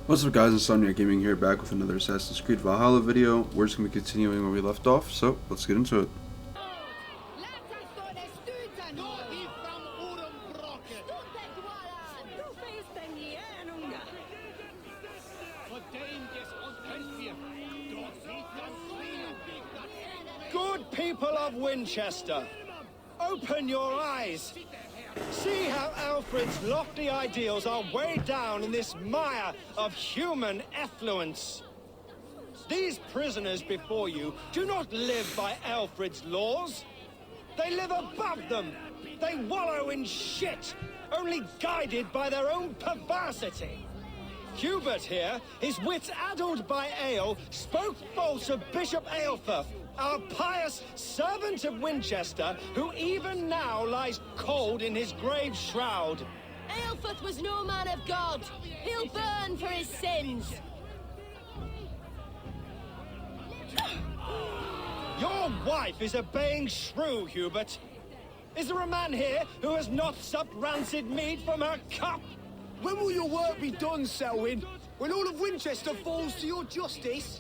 What's up guys, Insomnia Gaming here, back with another Assassin's Creed Valhalla video. We're just going to be continuing where we left off, so let's get into it. Good people of Winchester, open your eyes. See how Alfred's lofty ideals are weighed down in this mire of human effluence. These prisoners before you do not live by Alfred's laws. They live above them. They wallow in shit, only guided by their own perversity. Hubert here, his wits addled by ale, spoke false of Bishop Aelfirth, our pious servant of Winchester, who even now lies cold in his grave shroud. Aelfirth was no man of God. He'll burn for his sins. Your wife is obeying shrew, Hubert. Is there a man here who has not supped rancid mead from her cup? When will your work be done, Selwyn? When all of Winchester falls to your justice?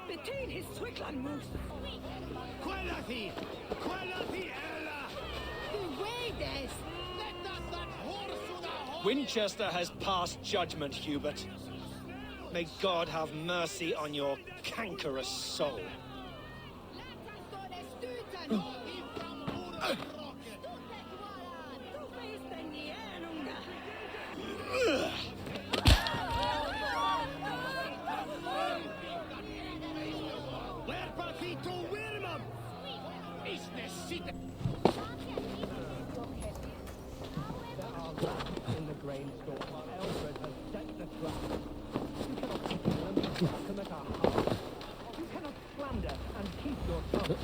Between his Swickland moose. Winchester has passed judgment, Hubert. May God have mercy on your cankerous soul. In the grain store, Alfred has set the trap. You cannot commit our hearts. You cannot slander and keep your tongue.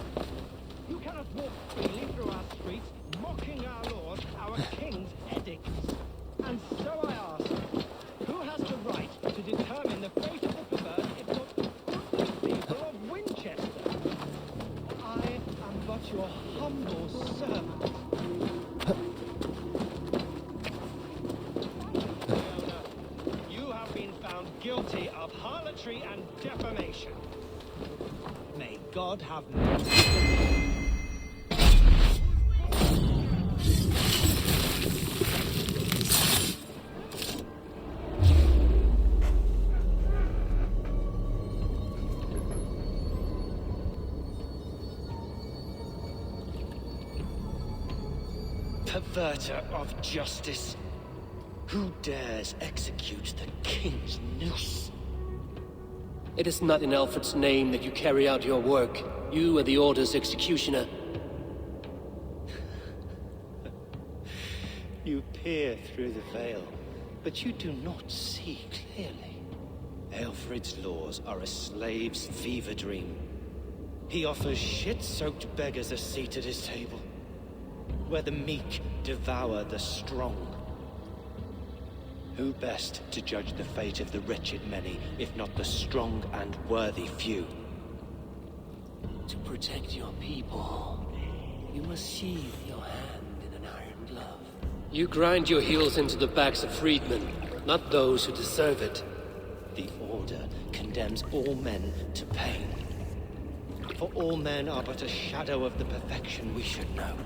You cannot walk freely through our streets, mocking our laws, our king's edicts. And so I ask, who has the right to determine the fate of the perverse if not the good people of Winchester? I am but your humble servant. Guilty of harlotry and defamation. May God have mercy. Perverter of justice. Who dares execute the king's noose? It is not in Alfred's name that you carry out your work. You are the Order's executioner. You peer through the veil, but you do not see clearly. Alfred's laws are a slave's fever dream. He offers shit-soaked beggars a seat at his table, where the meek devour the strong. Who best to judge the fate of the wretched many, if not the strong and worthy few? To protect your people, you must sheathe your hand in an iron glove. You grind your heels into the backs of freedmen, not those who deserve it. The Order condemns all men to pain. For all men are but a shadow of the perfection we should know.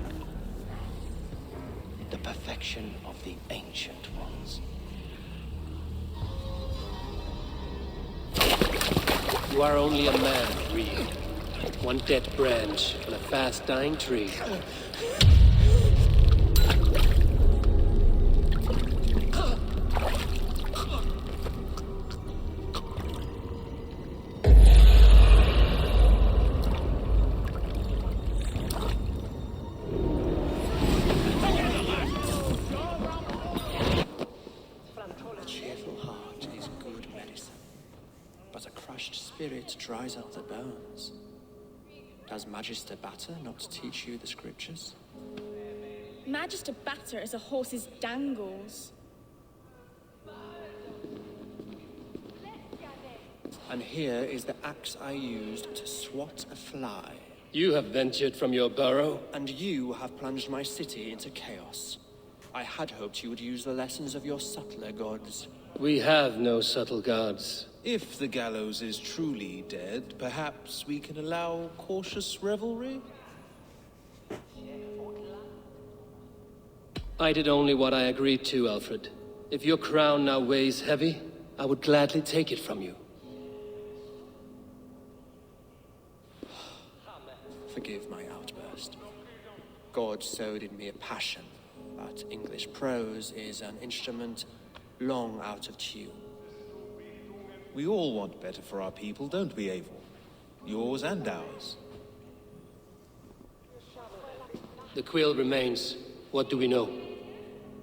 The perfection of the Ancient Ones. You are only a man, Reed. One dead branch on a fast-dying tree. Spirit dries up the bones. Does Magister Batter not teach you the scriptures? Magister Batter is a horse's dangles. And here is the axe I used to swat a fly. You have ventured from your burrow. And you have plunged my city into chaos. I had hoped you would use the lessons of your subtler gods. We have no subtle gods. If the Gallows is truly dead, perhaps we can allow cautious revelry? I did only what I agreed to, Alfred. If your crown now weighs heavy, I would gladly take it from you. Forgive my outburst. God sowed in me a passion, but English prose is an instrument long out of tune. We all want better for our people, don't we, Eivor? Yours and ours. The Quill remains. What do we know?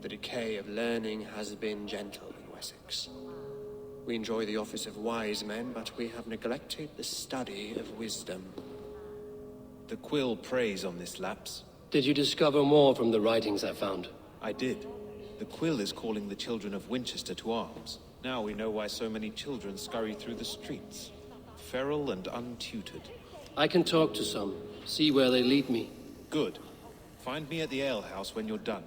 The decay of learning has been gentle in Wessex. We enjoy the office of wise men, but we have neglected the study of wisdom. The Quill preys on this lapse. Did you discover more from the writings I found? I did. The Quill is calling the children of Winchester to arms. Now we know why so many children scurry through the streets. Feral and untutored. I can talk to some, see where they lead me. Good. Find me at the alehouse when you're done.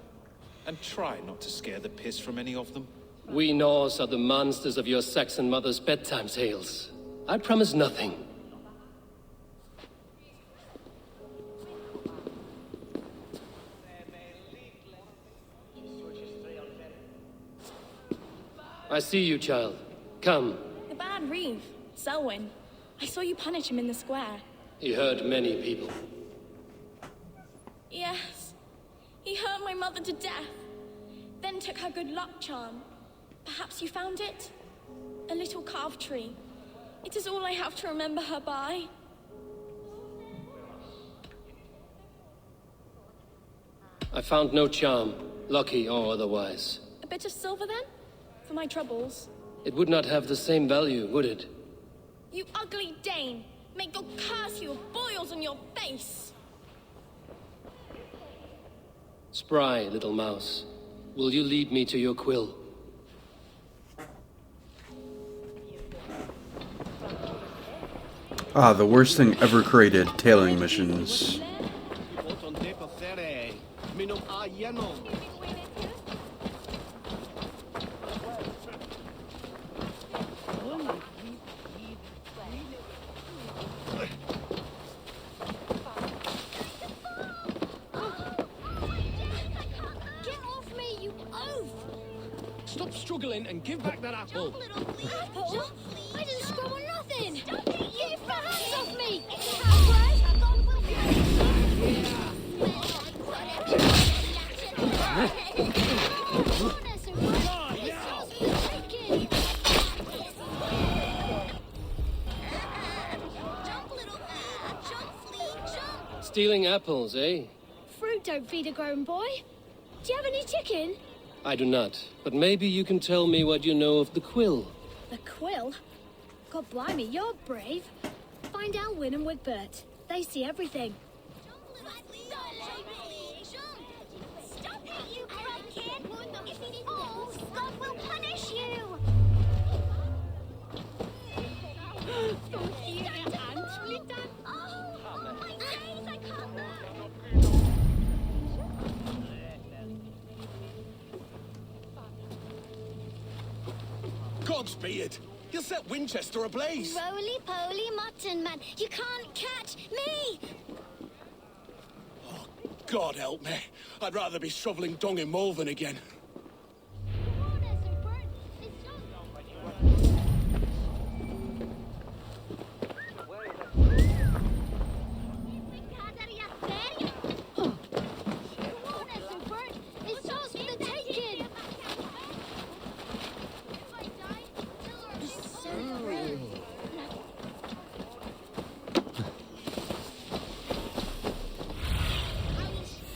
And try not to scare the piss from any of them. We Norse are the monsters of your Saxon mother's bedtime tales. I promise nothing. I see you, child. Come. The bad Reeve, Selwyn. I saw you punish him in the square. He hurt many people. Yes. He hurt my mother to death. Then took her good luck charm. Perhaps you found it? A little carved tree. It is all I have to remember her by. I found no charm, lucky or otherwise. A bit of silver then? For my troubles. It would not have the same value, would it? You ugly Dane! May God curse you with boils on your face! Spry, little mouse. Will you lead me to your Quill? Ah, the worst thing ever created, tailing missions. Stop struggling and give back that apple. Apple? I didn't scream on nothing! Get your hands off me! Stealing apples, eh? Fruit don't feed a grown boy. Do you have any chicken? I do not, but maybe you can tell me what you know of the Quill. The Quill? God blimey, you're brave. Find Alwyn and Wigbert. They see everything. Stop it, you crackhead! Oh, God will punish you! Oh, my days, I can't look! Gods be it! You'll set Winchester ablaze! Roly-poly mutton man, you can't catch me! Oh, God help me. I'd rather be shoveling dung in Malvern again.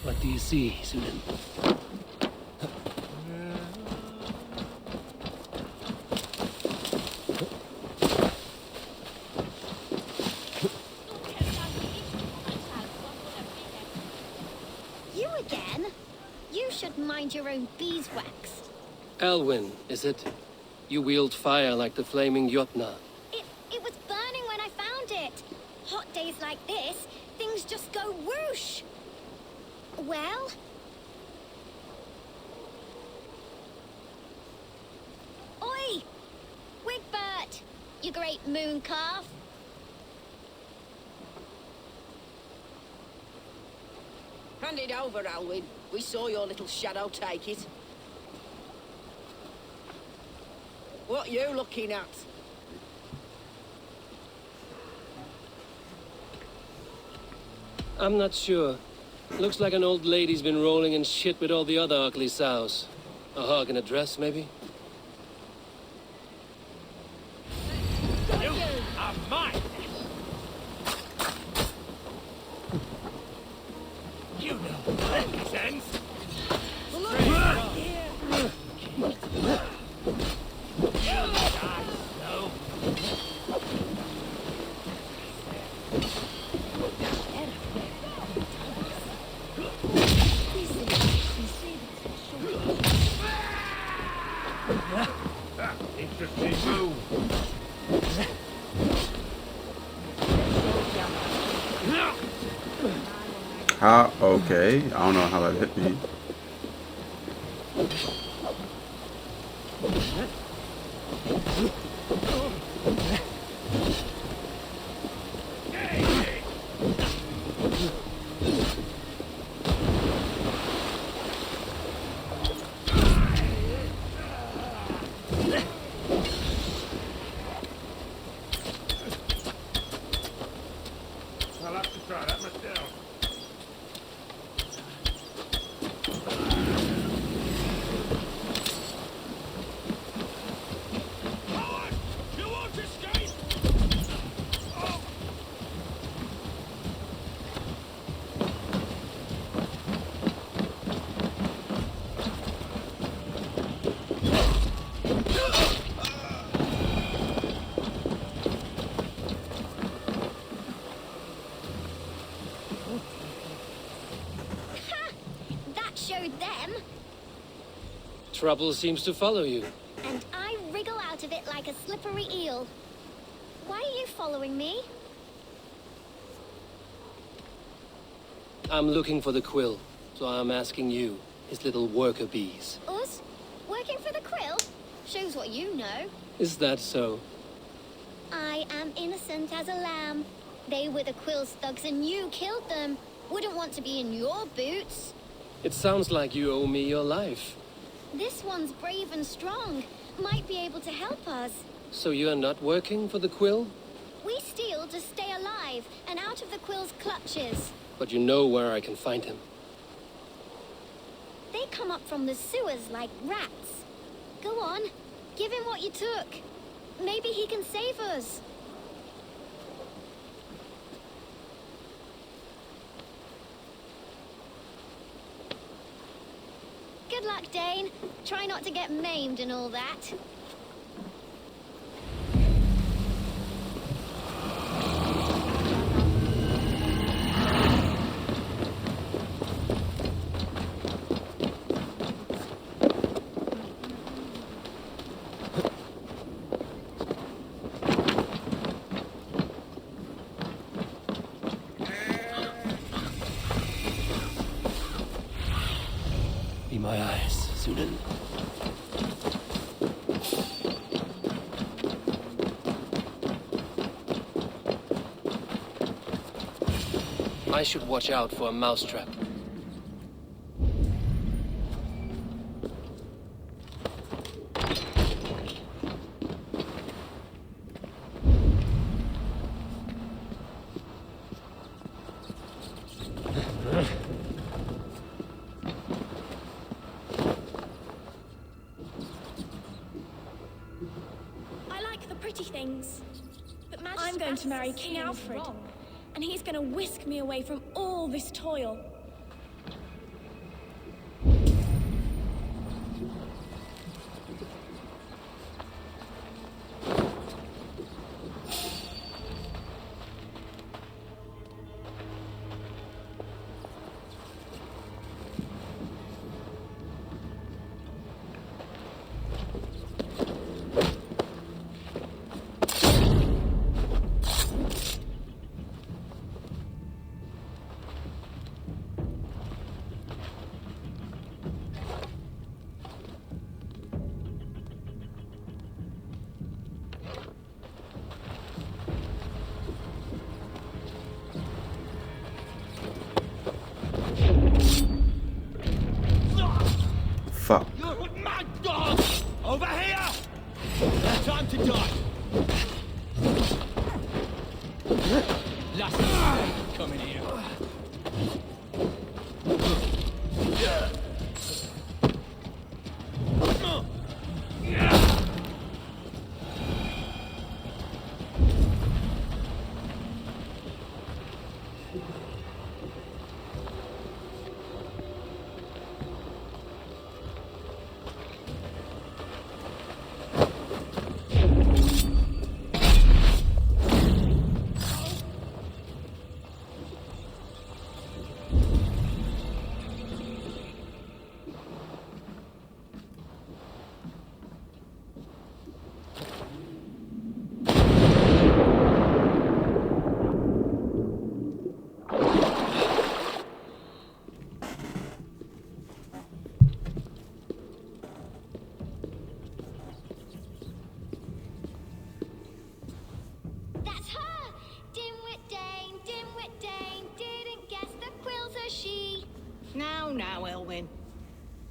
What do you see, Susan? You again? You should mind your own beeswax. Alwyn, is it? You wield fire like the flaming Jotna. It was burning when I found it. Hot days like this, things just go whoosh. Well? you great moon calf. Hand it over, Alwyn. We saw your little shadow take it. What you looking at? I'm not sure. Looks like an old lady's been rolling in shit with all the other ugly sows. A hog in a dress, maybe? You are mine! You know that makes sense. Interesting move. How? Okay. I don't know how that hit me. I'll have to try that myself. You won't escape! Oh. That showed them, Trouble seems to follow you. and I wriggle out of it like a slippery eel. Why are you following me? I'm looking for the Quill, so I'm asking you, his little worker bees. Us? Working for the Quill? Shows what you know. Is that so? I am innocent as a lamb. They were the Quill's thugs and you killed them. Wouldn't want to be in your boots. It sounds like you owe me your life. This one's brave and strong. Might be able to help us. So you're not working for the Quill? We steal to stay alive and out of the Quill's clutches. But you know where I can find him. They come up from the sewers like rats. Go on, give him what you took. Maybe he can save us. Good luck, Dane. Try not to get maimed and all that. Be my eyes, Sunan. I should watch out for a mousetrap. I like the pretty things. But I'm going to marry King Alfred. And he's going to whisk me away from all this toil. Over here! Time to die. Last coming here. That's her! Dimwit Dane, didn't guess the Quill's a she. Now, Elwyn.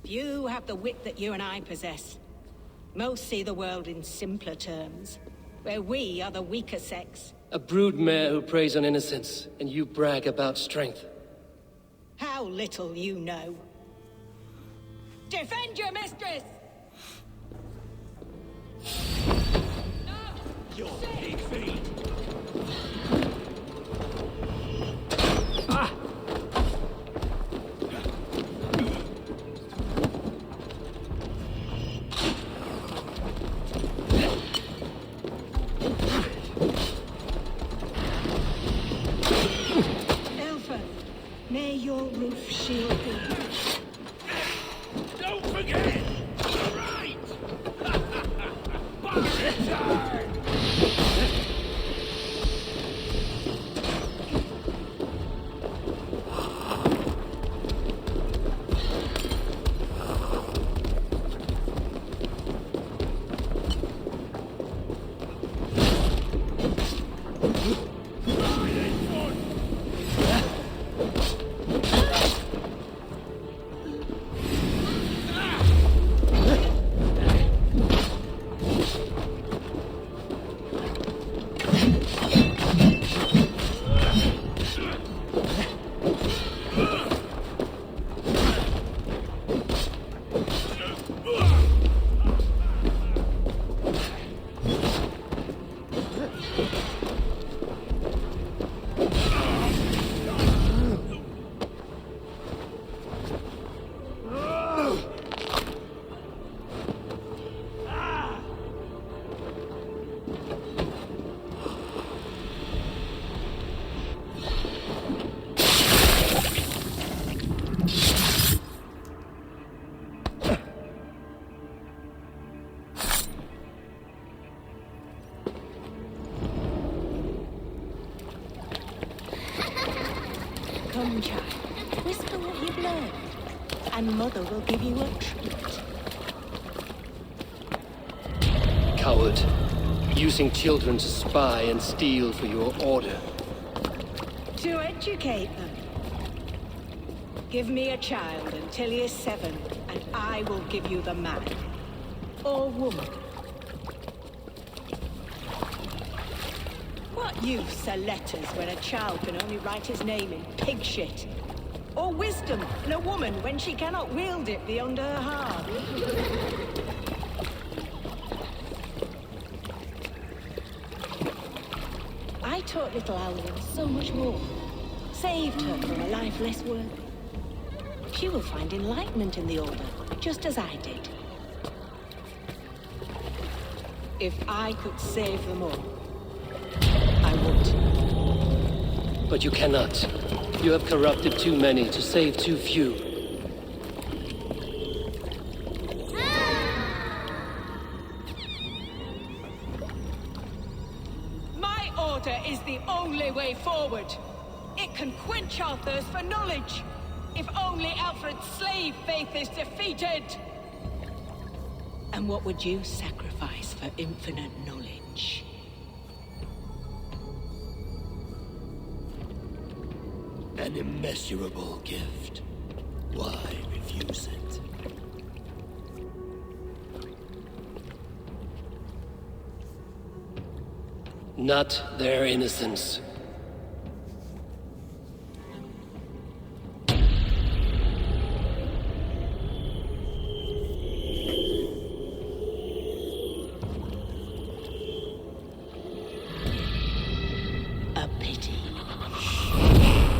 You have the wit that you and I possess. Most see the world in simpler terms, where we are the weaker sex. A broodmare who preys on innocence, and you brag about strength. How little you know. Defend your mistress! Your pig feet! Elfa, may your roof shield thee. Don't forget! Right! Pirate time! Come, child. Whisper what you've learned, and Mother will give you a treat. Coward. Using children to spy and steal for your order. To educate them. Give me a child until he is 7, and I will give you the man. Or woman. What use are letters when a child can only write his name in pig shit? Or wisdom in a woman when she cannot wield it beyond her heart? I taught little Alwyn so much more. Saved her from a life less worthy. She will find enlightenment in the Order, just as I did. If I could save them all, I would. But you cannot. You have corrupted too many to save too few. My order is the only way forward. It can quench our thirst for knowledge. If only Alfred's slave faith is defeated. And what would you sacrifice for infinite knowledge? An immeasurable gift. Why refuse it? Not their innocence. A pity.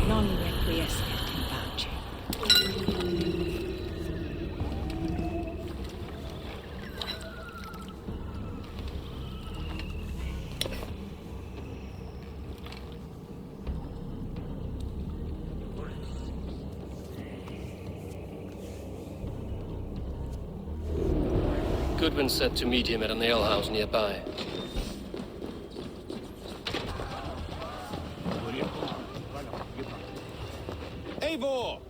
Non requiescat in pace. Goodwin said to meet him at an alehouse nearby. Eivor!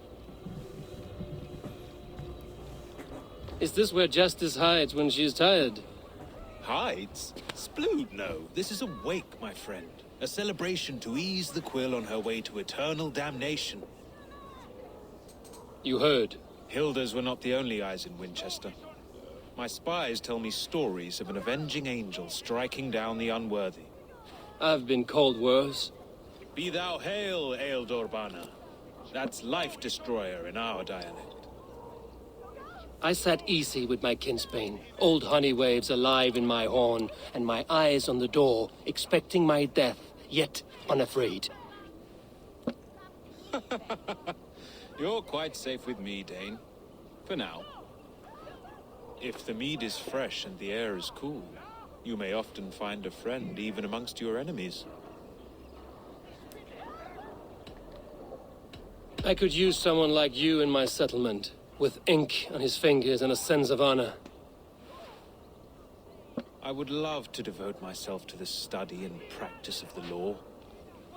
Is this where Justice hides when she's tired? Hides? Splood, no. This is a wake, my friend. A celebration to ease the Quill on her way to eternal damnation. You heard. Hilda's were not the only eyes in Winchester. My spies tell me stories of an avenging angel striking down the unworthy. I've been called worse. Be thou hail, Ealdor Bana. That's Life Destroyer in our dialect. I sat easy with my kinsbane, old honey waves alive in my horn, and my eyes on the door, expecting my death, yet unafraid. You're quite safe with me, Dane. For now. If the mead is fresh and the air is cool, you may often find a friend even amongst your enemies. I could use someone like you in my settlement, with ink on his fingers and a sense of honor. I would love to devote myself to the study and practice of the law.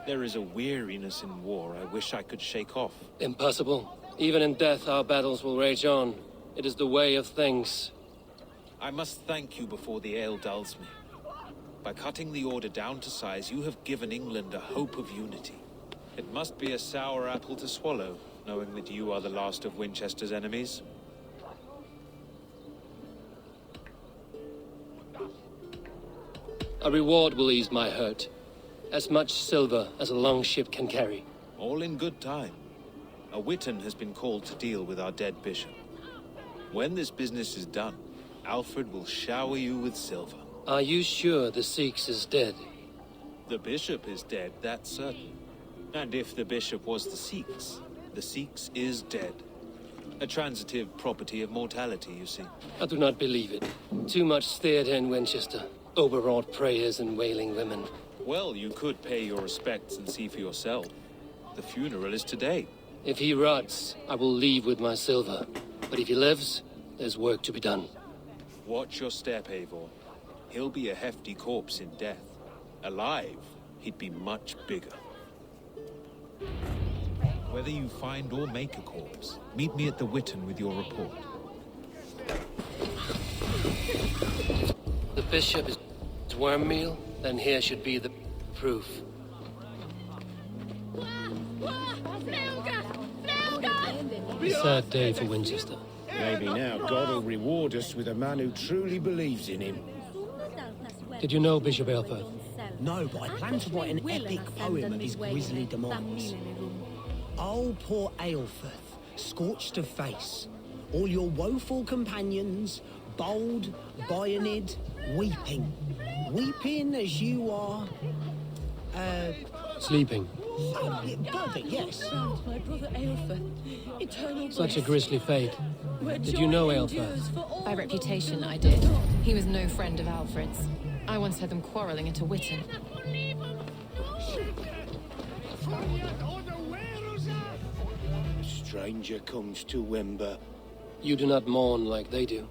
There is a weariness in war I wish I could shake off. Impossible. Even in death, our battles will rage on. It is the way of things. I must thank you before the ale dulls me. By cutting the order down to size, you have given England a hope of unity. It must be a sour apple to swallow, knowing that you are the last of Winchester's enemies. A reward will ease my hurt. As much silver as a long ship can carry. All in good time. A Witan has been called to deal with our dead bishop. When this business is done, Alfred will shower you with silver. Are you sure the Sikhs is dead? The bishop is dead, that's certain. And if the bishop was the Sikhs is dead. A transitive property of mortality, you see. I do not believe it. Too much theatre in Winchester. Overwrought prayers and wailing women. Well, you could pay your respects and see for yourself. The funeral is today. If he rots, I will leave with my silver. But if he lives, there's work to be done. Watch your step, Eivor. He'll be a hefty corpse in death. Alive, he'd be much bigger. Whether you find or make a corpse, meet me at the Witan with your report. The bishop is worm meal, then here should be the proof. A sad day for Winchester. Maybe now God will reward us with a man who truly believes in him. Did you know Bishop Aelfirth? No, but I plan to write an epic poem of his grisly demise. Oh, poor Aelfirth, scorched of face. All your woeful companions, bold, bayoneted, weeping. Weeping as you are... Sleeping. Oh, yeah, perfect, yes. My brother Aelfirth, eternal Such a bliss. grisly fate. Did you know Aelfirth? By reputation, I did. He was no friend of Alfred's. I once heard them quarreling at a Witan. A stranger comes to Wember. You do not mourn like they do.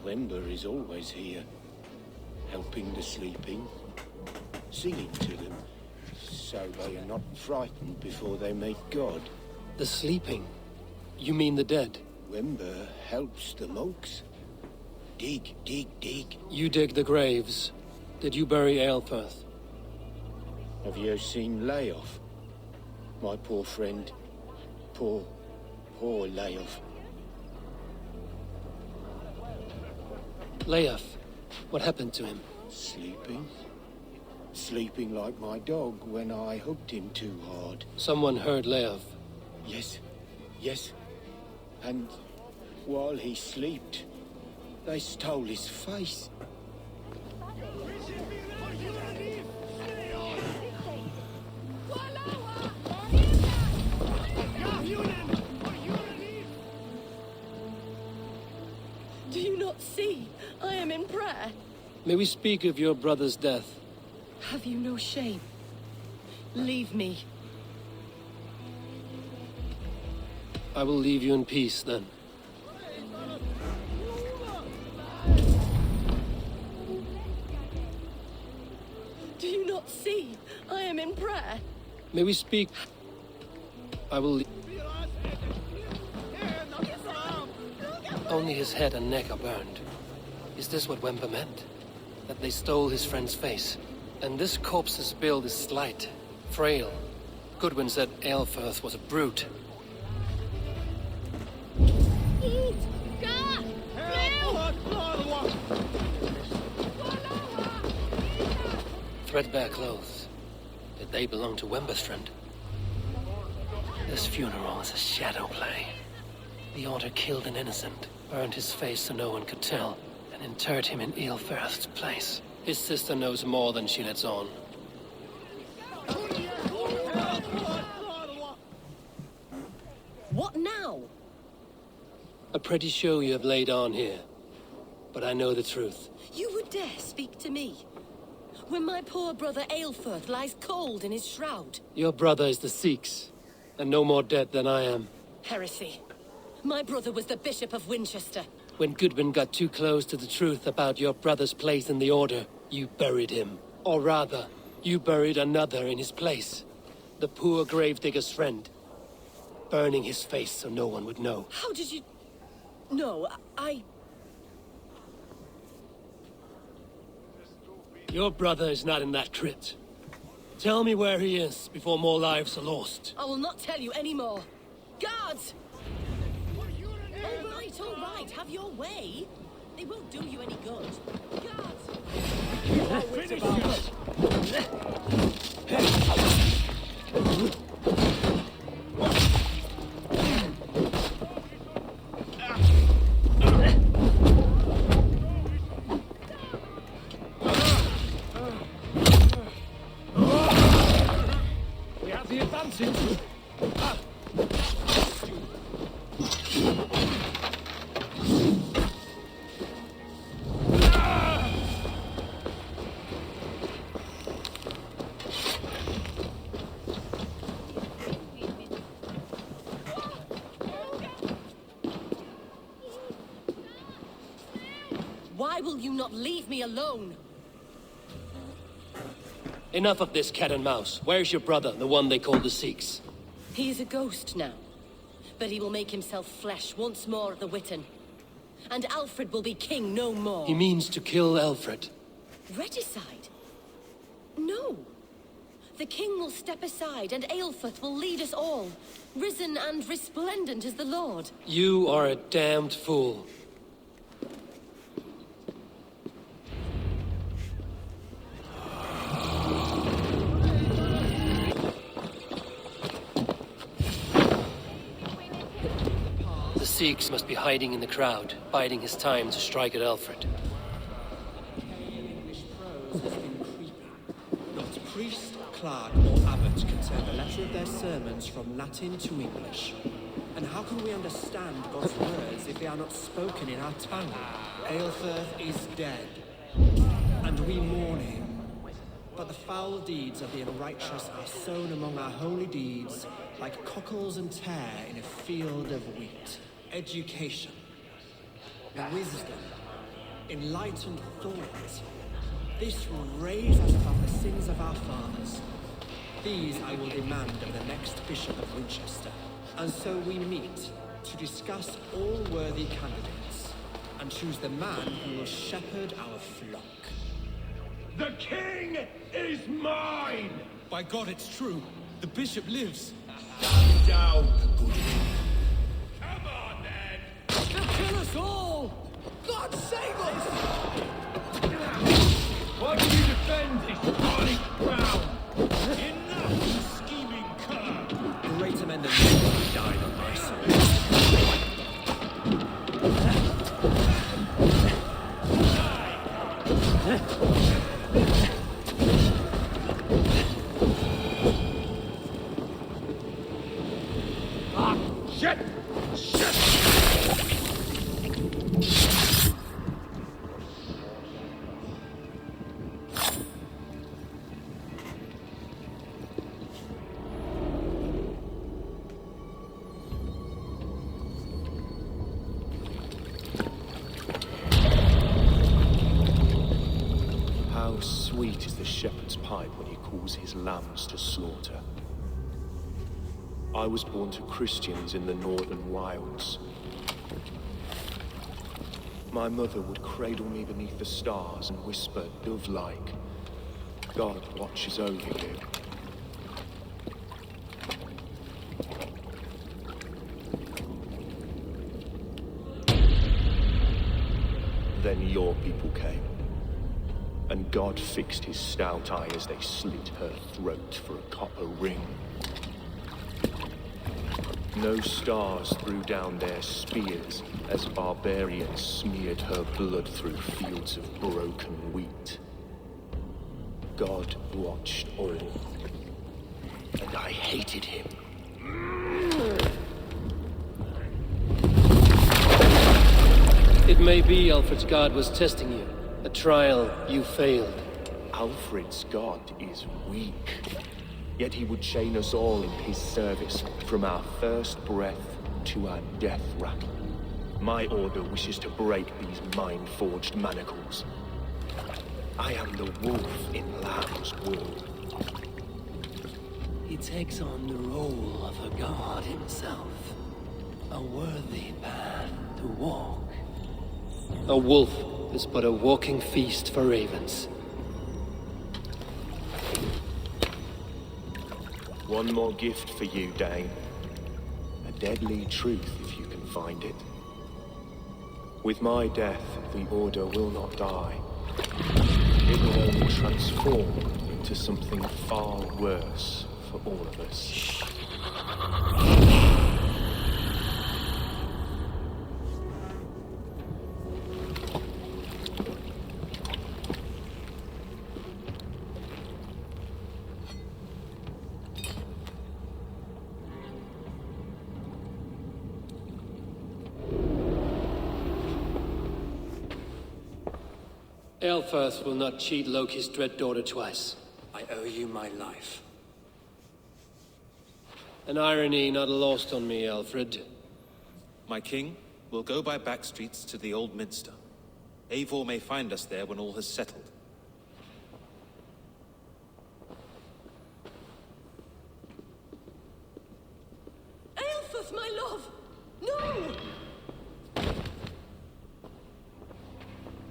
Wember is always here, helping the sleeping, singing to them, so they are not frightened before they meet God. The sleeping? You mean the dead? Wember helps the monks. Dig, dig, dig. You dig the graves. Did you bury Aelfirth? Have you seen Layoff? My poor friend. Poor Layoff. Leof, what happened to him? Sleeping? sleeping like my dog when I hugged him too hard. Someone heard Lev. Yes, yes. And while he slept, they stole his face. Do you not see? I am in prayer. May we speak of your brother's death? Have you no shame? Leave me. I will leave you in peace, then. Do you not see? I am in prayer. May we speak... I will leave... Only his head and neck are burned. Is this what Wemper meant? That they stole his friend's face? And this corpse's build is slight, frail. Goodwin said Aelfirth was a brute. Threadbare clothes. Did they belong to Wemper's friend? This funeral is a shadow play. The Order killed an innocent, burned his face so no one could tell, and interred him in Aelfirth's place. His sister knows more than she lets on. What now? A pretty show you have laid on here. But I know the truth. You would dare speak to me? When my poor brother Aelfirth lies cold in his shroud. Your brother is the Sikhs, and no more dead than I am. Heresy. My brother was the Bishop of Winchester. When Goodwin got too close to the truth about your brother's place in the Order, you buried him. Or rather, you buried another in his place. The poor gravedigger's friend. Burning his face so no one would know. How did you... No, I... Your brother is not in that crypt. Tell me where he is before more lives are lost. I will not tell you any more. Guards! All right, have your way. They won't do you any good. Guards! Finish We have the advantage. Why will you not leave me alone? Enough of this cat and mouse. Where's your brother, the one they call the Sikhs? He is a ghost now. But he will make himself flesh once more at the Witten. And Alfred will be king no more. He means to kill Alfred. Regicide? No. The king will step aside and Aelfirth will lead us all. Risen and resplendent as the Lord. You are a damned fool. The Sikhs must be hiding in the crowd, biding his time to strike at Alfred. Not priest, clerk, or abbot can turn the letter of their sermons from Latin to English. And how can we understand God's words if they are not spoken in our tongue? Aelfirth is dead, and we mourn him. But the foul deeds of the unrighteous are sown among our holy deeds, like cockles and tare in a field of wheat. Education, wisdom, enlightened thought. This will raise us above the sins of our fathers. These I will demand of the next Bishop of Winchester. And so we meet to discuss all worthy candidates and choose the man who will shepherd our flock. The king is mine! By God, it's true. The bishop lives. Stand down, Goodwin. Come on, then! They'll kill us all! God save us! Why do you defend this body? Shit! Shit! How sweet is the shepherd's pipe when he calls his lambs to slaughter. I was born to Christians in the northern wilds. My mother would cradle me beneath the stars and whisper, dove-like, God watches over you. Then your people came, and God fixed his stout eye as they slit her throat for a copper ring. No stars threw down their spears as barbarians smeared her blood through fields of broken wheat. God watched all, and I hated him. It may be Alfred's god was testing you. A trial you failed. Alfred's god is weak. Yet he would chain us all in his service, from our first breath to our death rattle. My order wishes to break these mind-forged manacles. I am the wolf in lamb's wool. He takes on the role of a god himself. A worthy path to walk. A wolf is but a walking feast for ravens. One more gift for you, Dane. A deadly truth, if you can find it. With my death, the Order will not die. It will only transform into something far worse for all of us. Aelfirth will not cheat Loki's dread daughter twice. I owe you my life. An irony not lost on me, Alfred. My king, we'll go by back streets to the Old Minster. Eivor may find us there when all has settled. Aelfirth, my love! No!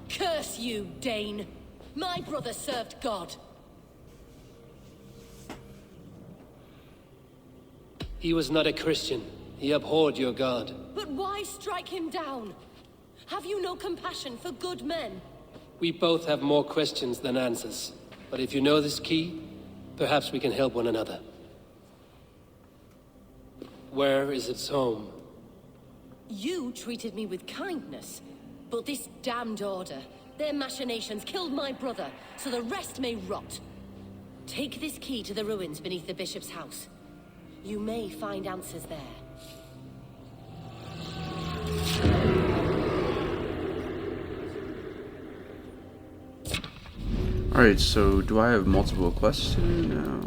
Curse you, Dane! My brother served God. He was not a Christian. He abhorred your god. But why strike him down? Have you no compassion for good men? We both have more questions than answers. But if you know this key, perhaps we can help one another. Where is its home? You treated me with kindness, but this damned Order, their machinations killed my brother, so the rest may rot. Take this key to the ruins beneath the bishop's house. You may find answers there. Alright, so do I have multiple quests to do now?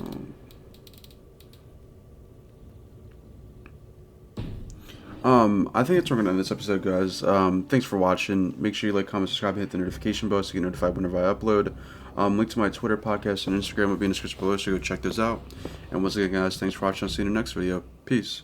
I think that's where we're going to end this episode, guys. Thanks for watching. Make sure you like, comment, subscribe, and hit the notification bell so you get notified whenever I upload. Link to my Twitter, podcast, and Instagram will be in the description below, so go check those out. And once again, guys, thanks for watching. I'll see you in the next video. Peace.